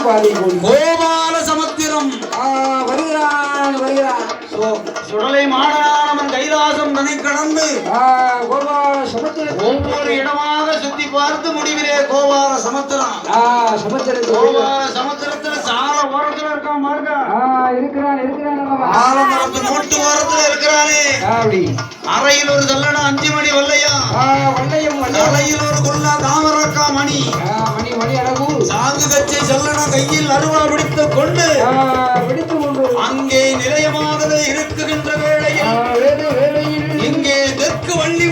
கோபால சமுத்திரம் வருகிறான் வருகிறான். சுடலை மாடனானவன் கைலாசம் தனி கடந்து கோபால சமுத்திரம் ஒவ்வொரு இடமாக சுத்தி பார்த்து முடிவிலே கோபால சமுத்திரம் கோபால சமுத்திரத்துல சால ஓரத்துல இருக்கான் மார்க்கா இருக்கிறான் ஆலமரத்து மூட்டு ஓரத்துல இருக்கிறானே அறையில் ஒரு சல்லடா 5 மணி வல்லையா அறையில் ஒரு கொல்லா தாமரக்கா மணி அழகு சாங்கு கச்சை சல்லடா கையில் அருவா பிடித்துக் கொண்டு அங்கே நிலையமாகவே இருக்குகின்ற வேளையில் இங்கே தெற்கு வள்ளி